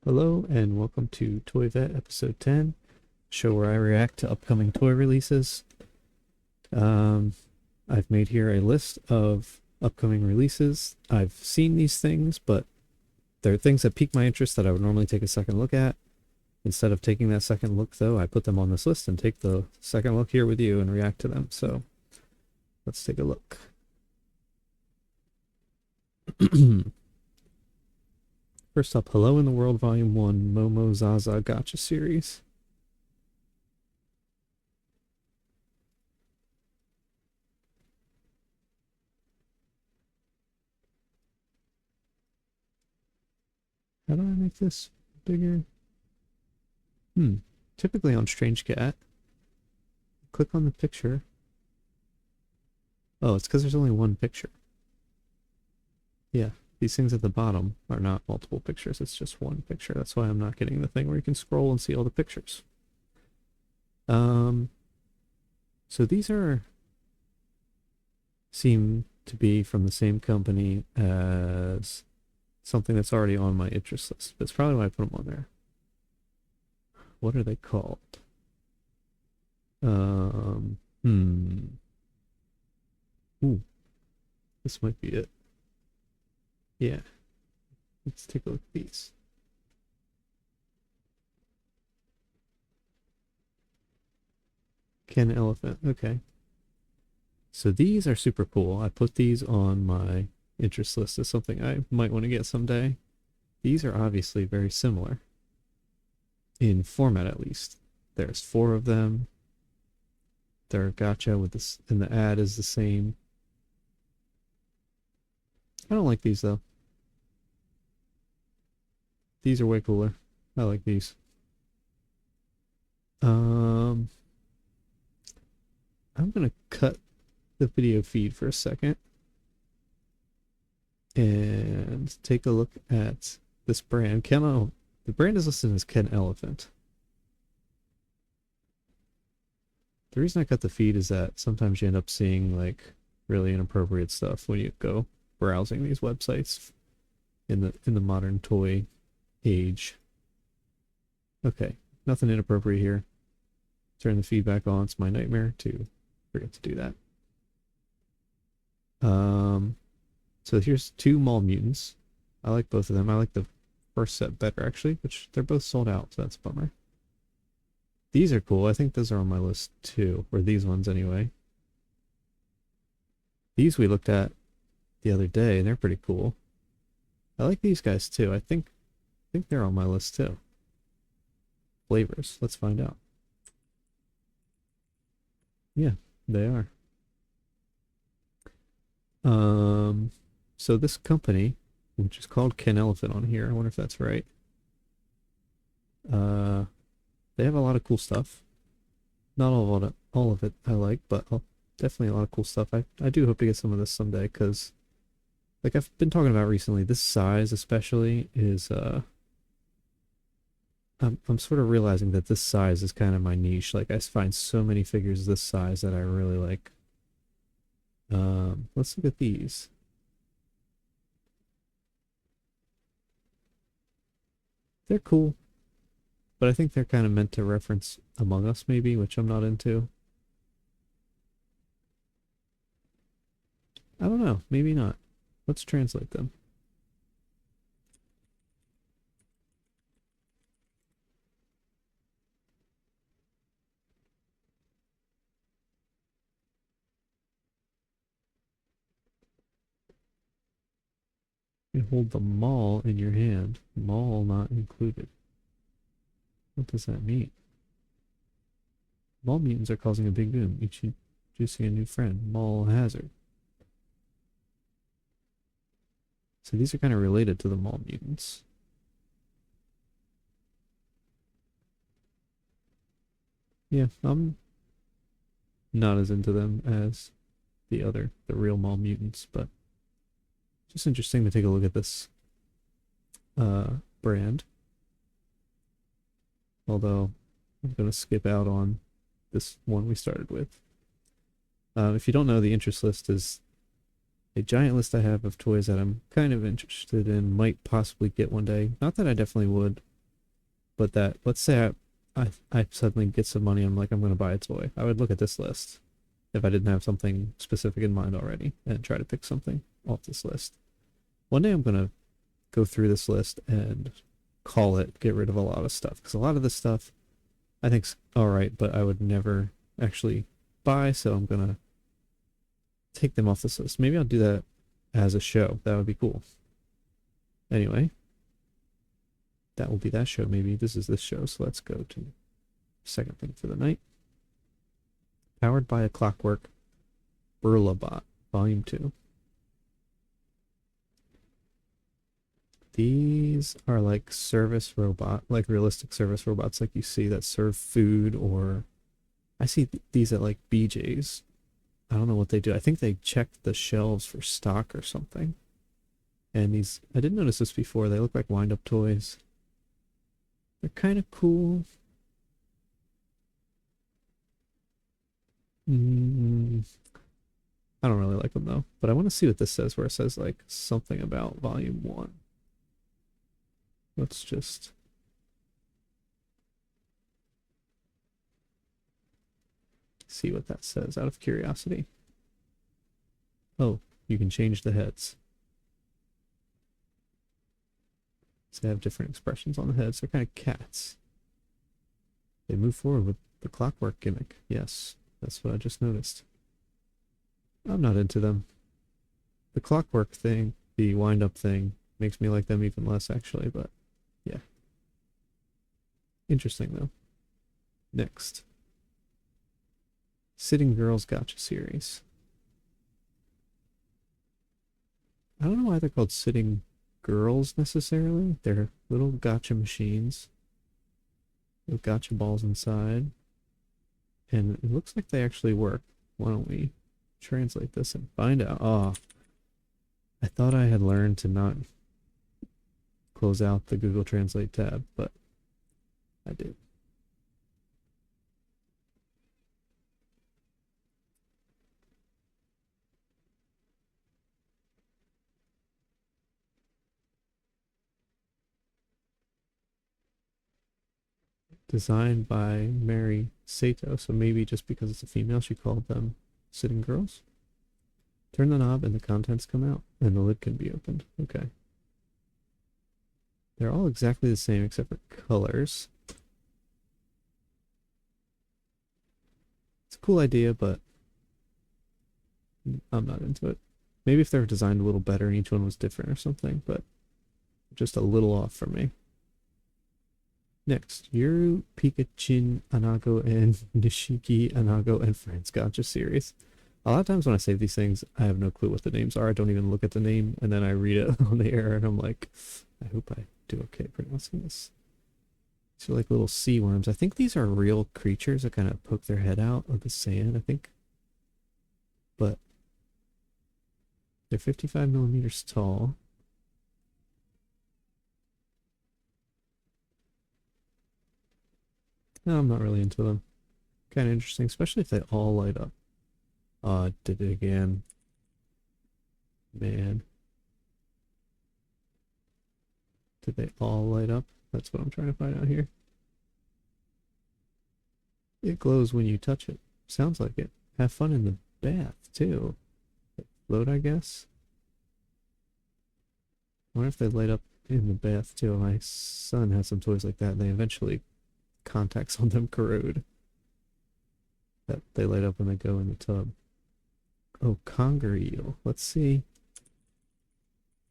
Hello and welcome to Toy Vet episode 10, show where I react to upcoming toy releases. Um, I've made here a list of upcoming releases. I've seen these things, but they're things that pique my interest that I would normally take a second look at. Instead of taking that second look, though, I put them on this list and take the second look here with you and react to them. So let's take a look. First up, Hello in the World Volume 1 Momo Zaza Gotcha Series. How do I make this bigger? Typically on Strange Cat, click on the picture. Oh, it's because there's only one picture. Yeah, these things at the bottom are not multiple pictures. It's just one picture. That's why I'm not getting the thing where you can scroll and see all the pictures. So these seem to be from the same company as something that's already on my interest list. That's probably why I put them on there. What are they called? Ooh, this might be it. Yeah. Let's take a look at these. Ken Elephant. Okay. So these are super cool. I put these on my interest list as something I might want to get someday. These are obviously very similar. In format, at least. There's 4 of them. Their gotcha with this, and the ad is the same. I don't like these though. These are way cooler. I like these. I'm gonna cut the video feed for a second and take a look at this brand. The brand is listed as Ken Elephant. The reason I cut the feed is that sometimes you end up seeing like really inappropriate stuff when you go browsing these websites in the modern toy age. Okay, nothing inappropriate here. Turn the feedback on. It's my nightmare to forget to do that. So here's 2 Mall Mutants. I like both of them. I like the first set better, actually, which they're both sold out, so that's a bummer. These are cool. I think those are on my list too, or these ones anyway. These we looked at the other day, and they're pretty cool. I like these guys too. I think they're on my list too. Flavors. Let's find out. Yeah, they are. So this company, which is called Ken Elephant on here, I wonder if that's right. They have a lot of cool stuff. Not all of it I like, but definitely a lot of cool stuff. I do hope to get some of this someday, because like I've been talking about recently, this size especially is I'm sort of realizing that this size is kind of my niche. Like I find so many figures this size that I really like. Let's look at these. They're cool, but I think they're kind of meant to reference Among Us maybe, which I'm not into. I don't know, maybe not. Let's translate them. You hold the mall in your hand. Mall not included. What does that mean? Mall mutants are causing a big boom, each introducing a new friend. Mall hazard. So these are kind of related to the mall mutants. Yeah, I'm not as into them as the real mall mutants, but just interesting to take a look at this brand. Although I'm going to skip out on this one we started with. If you don't know, the interest list is a giant list I have of toys that I'm kind of interested in, might possibly get one day. Not that I definitely would, but that, let's say I suddenly get some money, I'm like, I'm going to buy a toy. I would look at this list if I didn't have something specific in mind already and try to pick something off this list. One day I'm going to go through this list and call it, get rid of a lot of stuff, because a lot of this stuff I think's all right, but I would never actually buy, so I'm going to take them off this list. Maybe I'll do that as a show. That would be cool. Anyway, that will be that show. Maybe this is this show, so let's go to the second thing for the night. Powered by a Clockwork Burlabot, Volume 2. These are like service robot, like realistic service robots like you see that serve food, or I see these at like BJ's. I don't know what they do. I think they check the shelves for stock or something. And these, I didn't notice this before, they look like wind-up toys. They're kind of cool. I don't really like them though, but I want to see what this says, where it says like something about volume 1. Let's just see what that says out of curiosity. Oh, you can change the heads. So they have different expressions on the heads. They're kind of cats. They move forward with the clockwork gimmick. Yes, that's what I just noticed. I'm not into them. The clockwork thing, the wind-up thing, makes me like them even less, actually, but yeah. Interesting, though. Next. Sitting Girls Gotcha series. I don't know why they're called Sitting Girls, necessarily. They're little gotcha machines with gotcha balls inside. And it looks like they actually work. Why don't we translate this and find out? Oh, I thought I had learned to not close out the Google Translate tab, but I did. Designed by Mary Sato, so maybe just because it's a female, she called them Sitting Girls. Turn the knob and the contents come out, and the lid can be opened. Okay. They're all exactly the same except for colors. It's a cool idea, but I'm not into it. Maybe if they were designed a little better and each one was different or something, but just a little off for me. Next, Yuru, Pikachu, Anago, and Nishiki, Anago, and Friends Gotcha series. A lot of times when I save these things, I have no clue what the names are. I don't even look at the name, and then I read it on the air, and I'm like, I hope I do okay pronouncing this. These are like little sea worms. I think these are real creatures that kind of poke their head out of the sand, I think. But they're 55 millimeters tall. No, I'm not really into them. Kind of interesting, especially if they all light up. Did it again. Man. Did they all light up? That's what I'm trying to find out here. It glows when you touch it. Sounds like it. Have fun in the bath, too. Float, I guess? I wonder if they light up in the bath, too. My son has some toys like that, and they eventually, contacts on them corrode. That they light up when they go in the tub. Oh, conger eel. Let's see.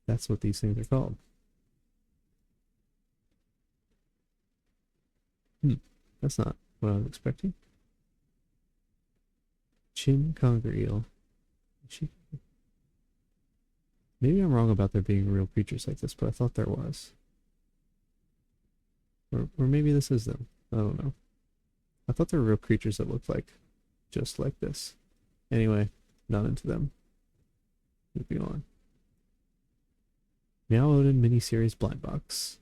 That's what these things are called. That's not what I was expecting. Chin conger eel. Maybe I'm wrong about there being real creatures like this, but I thought there was. Or maybe this is them. I don't know. I thought there were real creatures that looked like just like this. Anyway, not into them. Moving on. Meow Odin miniseries blind box.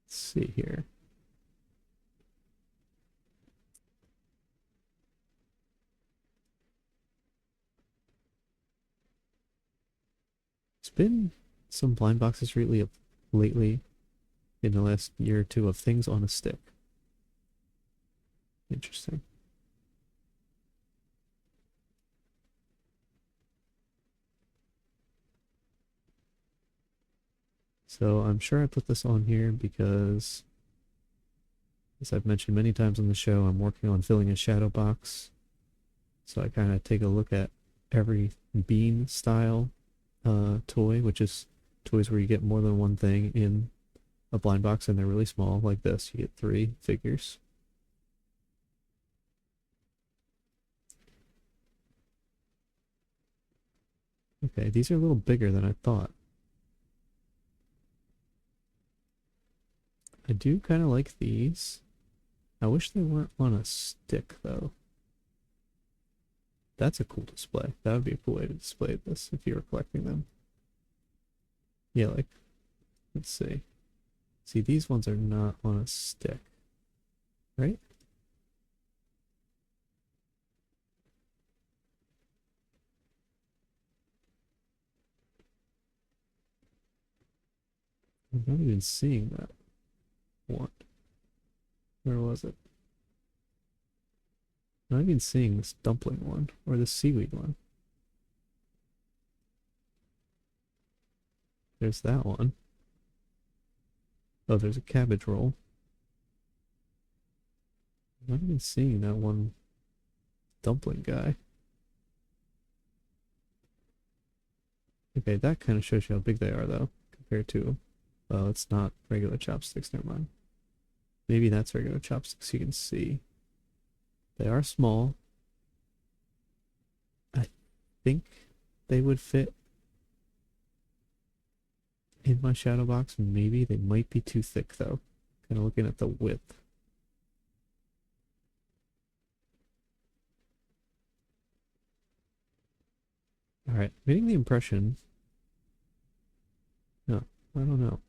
Let's see here. It's been some blind boxes lately in the last year or two of things on a stick. Interesting. So I'm sure I put this on here because, as I've mentioned many times on the show, I'm working on filling a shadow box. So I kind of take a look at every bean style toy, which is toys where you get more than one thing in a blind box and they're really small, like this. You get 3 figures. Okay, these are a little bigger than I thought. I do kind of like these. I wish they weren't on a stick, though. That's a cool display. That would be a cool way to display this if you were collecting them. Yeah, like, let's see. See, these ones are not on a stick, right? I'm not even seeing that one. Where was it? I'm not even seeing this dumpling one or the seaweed one. There's that one. Oh, there's a cabbage roll. I'm not even seeing that one dumpling guy. Okay, that kind of shows you how big they are, though, compared to... Well, it's not regular chopsticks, never mind. Maybe that's regular chopsticks you can see. They are small. I think they would fit in my shadow box. Maybe they might be too thick, though. Kind of looking at the width. Alright, getting the impression... No, I don't know.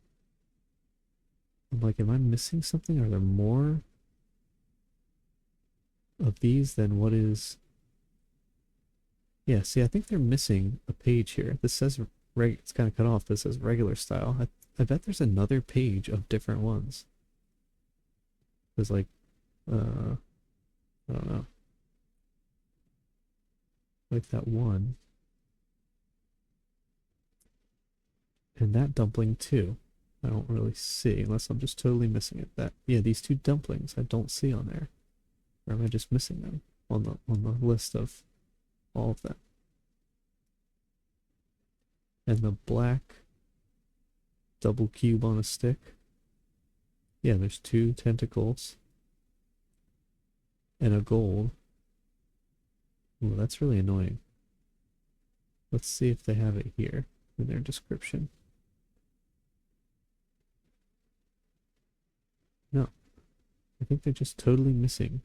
I'm like, am I missing something? Are there more of these than what is... Yeah, see, I think they're missing a page here. This says, it's kind of cut off. This says regular style. I bet there's another page of different ones. There's like, I don't know. Like that one. And that dumpling too. I don't really see, unless I'm just totally missing it. Yeah, these 2 dumplings I don't see on there. Or am I just missing them on the list of all of them? And the black double cube on a stick. Yeah, there's 2 tentacles. And a gold. Ooh, that's really annoying. Let's see if they have it here in their description. No. I think they're just totally missing.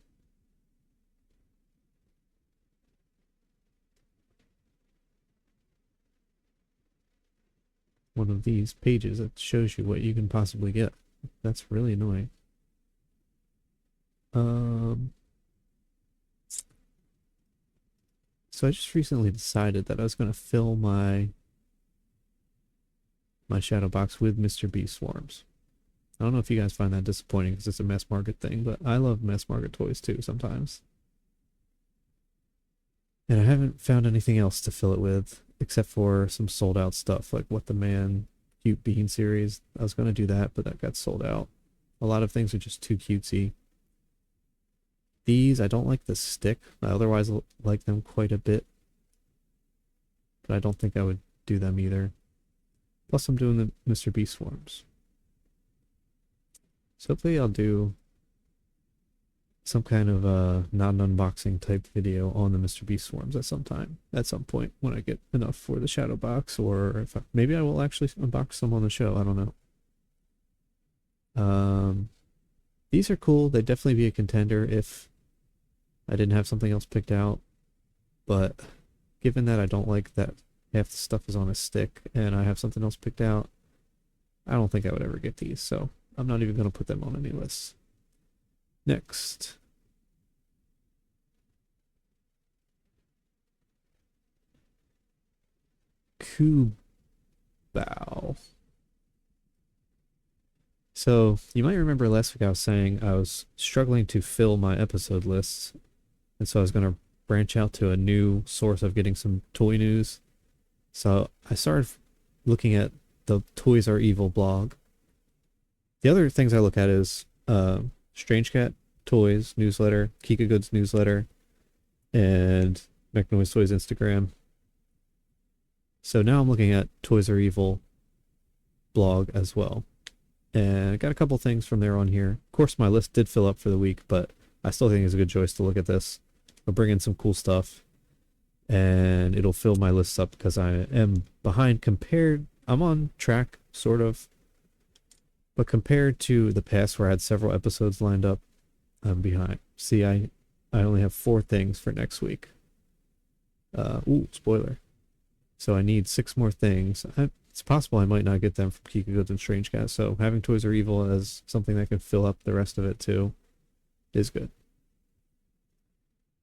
One of these pages that shows you what you can possibly get. That's really annoying. So I just recently decided that I was going to fill my shadow box with Mr. B swarms. I don't know if you guys find that disappointing because it's a mass market thing, but I love mass market toys too sometimes. And I haven't found anything else to fill it with except for some sold out stuff like What the Man Cute Bean series. I was going to do that, but that got sold out. A lot of things are just too cutesy. These, I don't like the stick. I otherwise like them quite a bit. But I don't think I would do them either. Plus I'm doing the Mr. B swarms. So hopefully I'll do some kind of not an unboxing type video on the Mr. B swarms at some point when I get enough for the shadow box, or if maybe I will actually unbox some on the show. I don't know. These are cool. They'd definitely be a contender if I didn't have something else picked out. But given that I don't like that half the stuff is on a stick and I have something else picked out, I don't think I would ever get these. So I'm not even going to put them on any lists. Next. bow. So you might remember last week I was saying I was struggling to fill my episode lists, and so I was going to branch out to a new source of getting some toy news. So I started looking at the Toys Are Evil blog. The other things I look at is Strange Cat Toys newsletter, Kika Goods newsletter, and McNoise Toys Instagram. So now I'm looking at Toys Are Evil blog as well. And I got a couple things from there on here. Of course, my list did fill up for the week, but I still think it's a good choice to look at this. I'll bring in some cool stuff, and it'll fill my list up because I am behind compared. I'm on track, sort of. But compared to the past where I had several episodes lined up, I'm behind. See, I only have 4 things for next week. Ooh, spoiler. So I need 6 more things. It's possible I might not get them from Kika Goods and Strange Cat, so having Toys Are Evil as something that can fill up the rest of it too is good.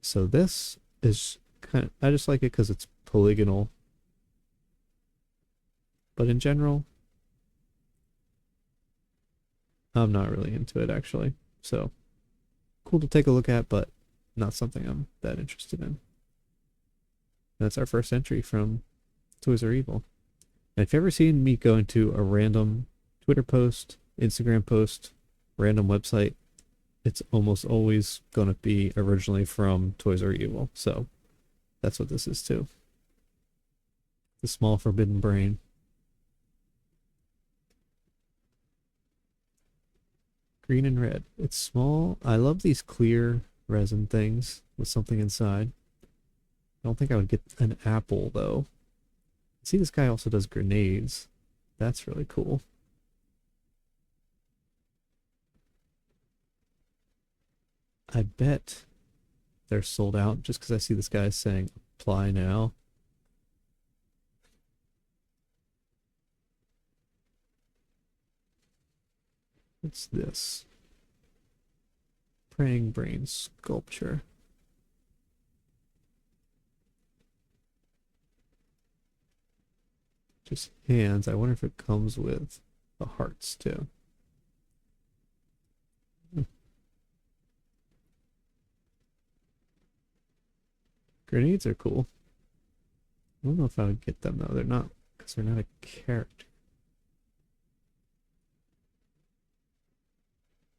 So this is kind of, I just like it because it's polygonal. But in general, I'm not really into it actually. So cool to take a look at, but not something I'm that interested in. That's our first entry from Toys Are Evil. And if you've ever seen me go into a random Twitter post, Instagram post, random website, it's almost always going to be originally from Toys Are Evil. So that's what this is too. The Small Forbidden Brain. Green and red. It's small. I love these clear resin things with something inside. I don't think I would get an apple though. See, this guy also does grenades. That's really cool. I bet they're sold out just because I see this guy saying apply now. What's this? Praying Brain Sculpture. Just hands. I wonder if it comes with the hearts too. Grenades are cool. I don't know if I would get them though. They're not, because they're not a character.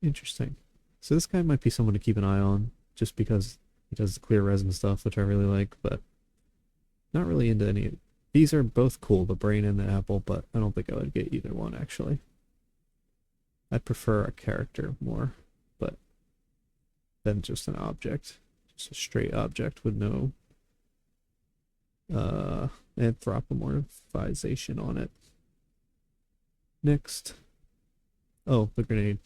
Interesting. So this guy might be someone to keep an eye on, just because he does the clear resin stuff, which I really like, but not really into any. These are both cool, the brain and the apple, but I don't think I would get either one actually. I'd prefer a character more, but than just an object. Just a straight object with no anthropomorphization on it. Next. Oh, the grenade.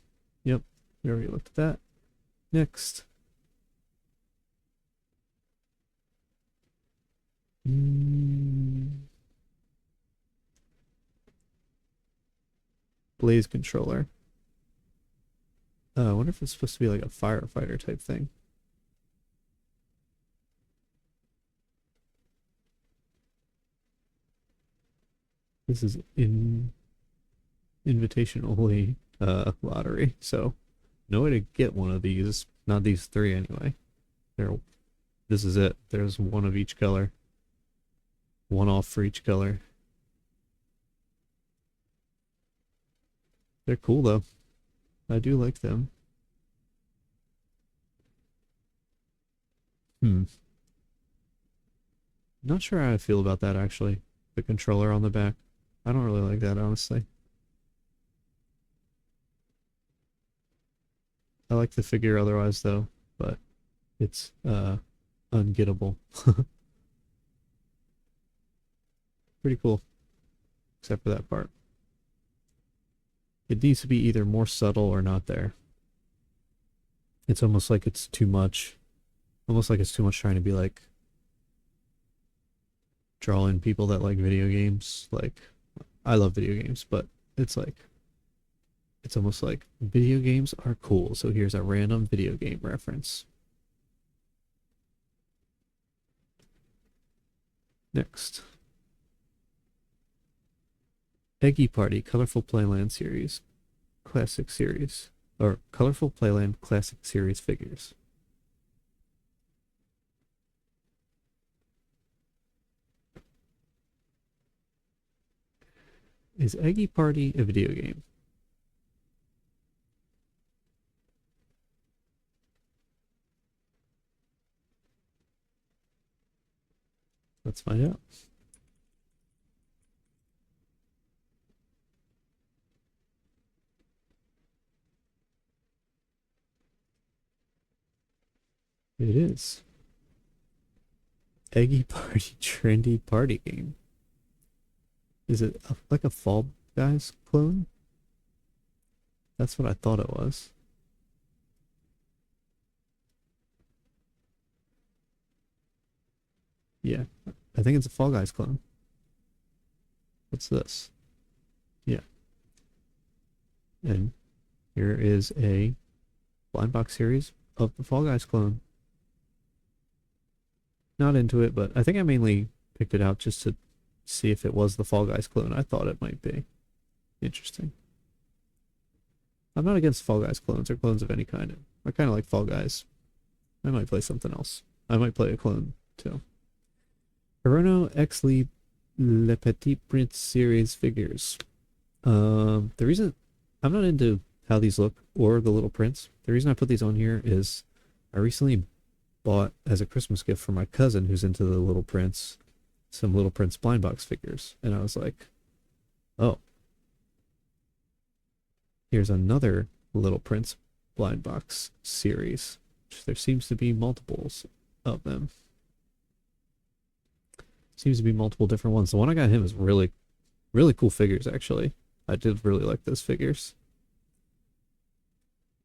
Yep, we already looked at that. Next. Blaze controller. I wonder if it's supposed to be like a firefighter type thing. This is invitation only lottery, so no way to get one of these. Not these 3 anyway. This is it. There's one of each color. One off for each color. They're cool though. I do like them. Not sure how I feel about that actually. The controller on the back. I don't really like that honestly. I like the figure otherwise though, but it's ungettable. Pretty cool. Except for that part. It needs to be either more subtle or not there. It's almost like it's too much. Almost like it's too much trying to be like draw in people that like video games. Like I love video games, but it's like it's almost like video games are cool, so here's a random video game reference. Next. Eggy Party Colorful Playland Series Classic Series, or Colorful Playland Classic Series figures. Is Eggy Party a video game? Let's find out. It is. Eggy Party trendy party game. Is it like a Fall Guys clone? That's what I thought it was. Yeah, I think it's a Fall Guys clone. What's this? Yeah. And here is a blind box series of the Fall Guys clone. Not into it, but I think I mainly picked it out just to see if it was the Fall Guys clone. I thought it might be. Interesting. I'm not against Fall Guys clones or clones of any kind. I kind of like Fall Guys. I might play something else. I might play a clone too. Hirono X Le Petit Prince series figures. The reason I'm not into how these look or the Little Prince. The reason I put these on here is I recently bought as a Christmas gift for my cousin who's into the Little Prince some Little Prince blind box figures, and I was like, oh, here's another Little Prince blind box series. There seems to be multiples of them. Seems to be multiple different ones. The one I got him is really, really cool figures, actually. I did really like those figures.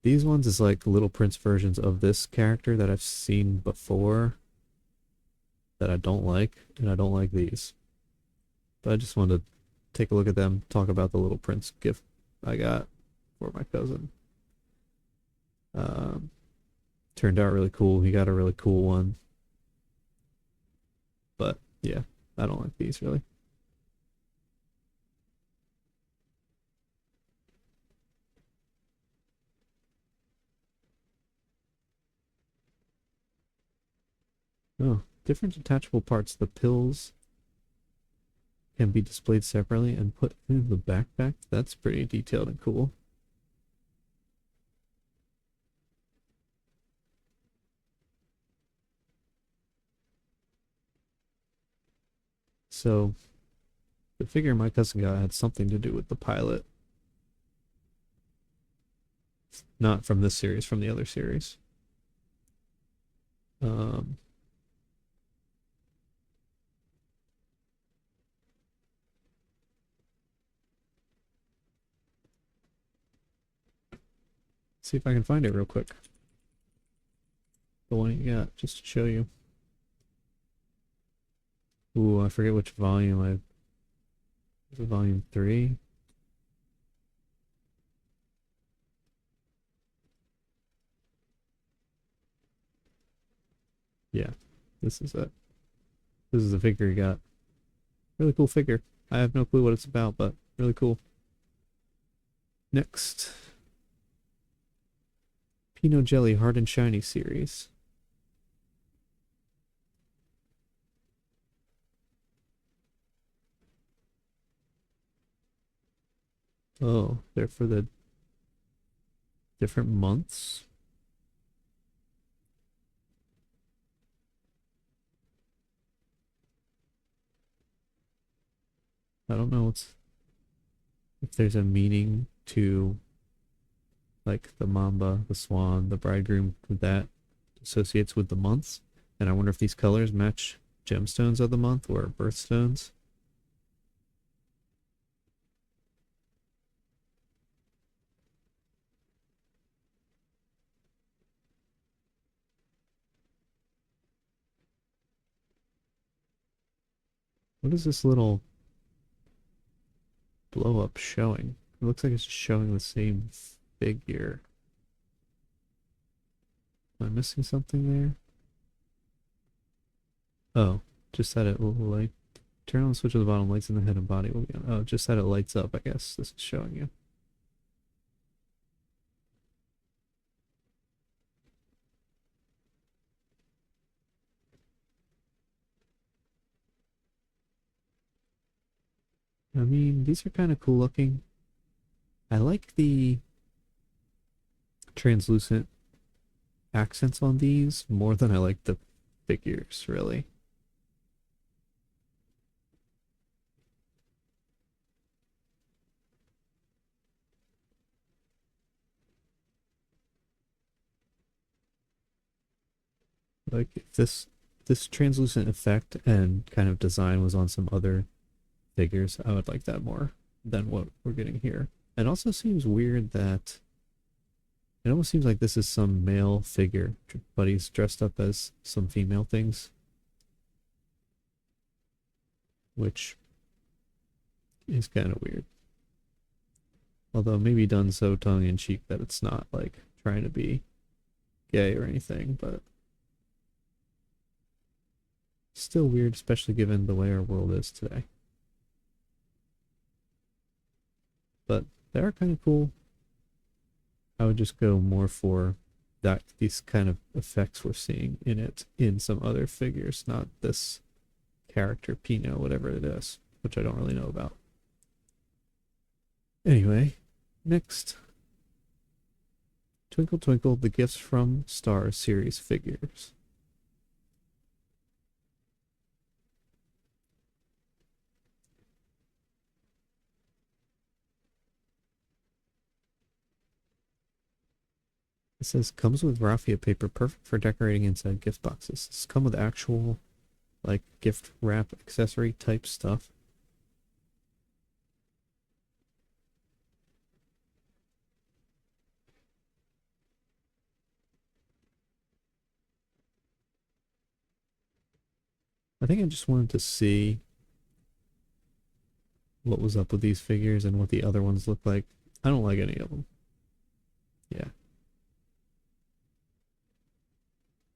These ones is like Little Prince versions of this character that I've seen before that I don't like, and I don't like these. But I just wanted to take a look at them, talk about the Little Prince gift I got for my cousin. Turned out really cool. He got a really cool one. But yeah, I don't like these really. Oh, different detachable parts. The pills can be displayed separately and put in the backpack. That's pretty detailed and cool. So, the figure my cousin got had something to do with the pilot. Not from this series, from the other series. See if I can find it real quick. The one you got, just to show you. Ooh, I forget which volume I... Is it volume 3? Yeah, this is it. This is the figure you got. Really cool figure. I have no clue what it's about, but really cool. Next. Pinot Jelly Hard and Shiny series. Oh, they're for the different months. I don't know if there's a meaning to like the mamba, the swan, the bridegroom that associates with the months. And I wonder if these colors match gemstones of the month or birthstones. What is this little blow up showing? It looks like it's just showing the same figure. Am I missing something there? Oh, just that it like Turn on the switch at the bottom, lights in the head and body will be on. Oh, just that it lights up, I guess this is showing you. I mean, these are kind of cool looking. I like the translucent accents on these more than I like the figures, really. Like if this translucent effect and kind of design was on some other figures, I would like that more than what we're getting here. It also seems weird that it almost seems like this is some male figure, but he's dressed up as some female things, which is kind of weird. Although maybe done so tongue-in-cheek that it's not like trying to be gay or anything, but still weird, especially given the way our world is today. But they are kind of cool. I would just go more for that these kind of effects we're seeing in it in some other figures, not this character Pino, whatever it is, which I don't really know about. Anyway, next. Twinkle Twinkle, the Gifts from Stars series figures. It says, comes with raffia paper, perfect for decorating inside gift boxes. It's come with actual, like, gift wrap accessory type stuff. I think I just wanted to see what was up with these figures and what the other ones look like. I don't like any of them. Yeah.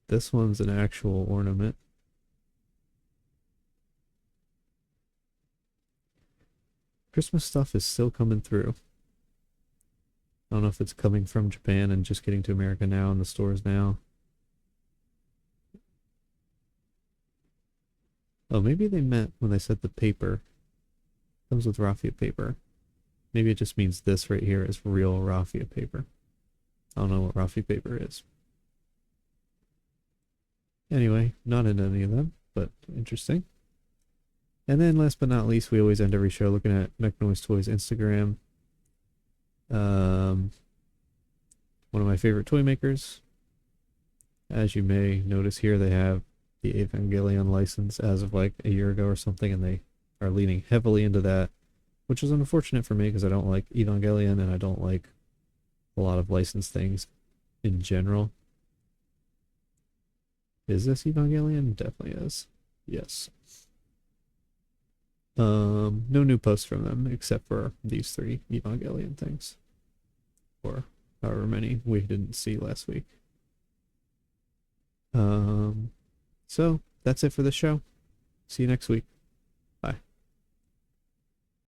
This one's an actual ornament. Christmas stuff is still coming through. I don't know if it's coming from Japan and just getting to America now in the stores now. Oh, maybe they meant when they said the paper comes with raffia paper. Maybe it just means this right here is real raffia paper. I don't know what raffia paper is. Anyway, not in any of them, but interesting. And then last but not least, we always end every show looking at MechNoise Toys Instagram. One of my favorite toy makers. As you may notice here, they have the Evangelion license as of like a year ago or something, and they are leaning heavily into that, which is unfortunate for me because I don't like Evangelion and I don't like a lot of licensed things in general. Is this Evangelion? Definitely is. Yes. No new posts from them except for these 3 Evangelion things. Or however many we didn't see last week. So that's it for the show. See you next week.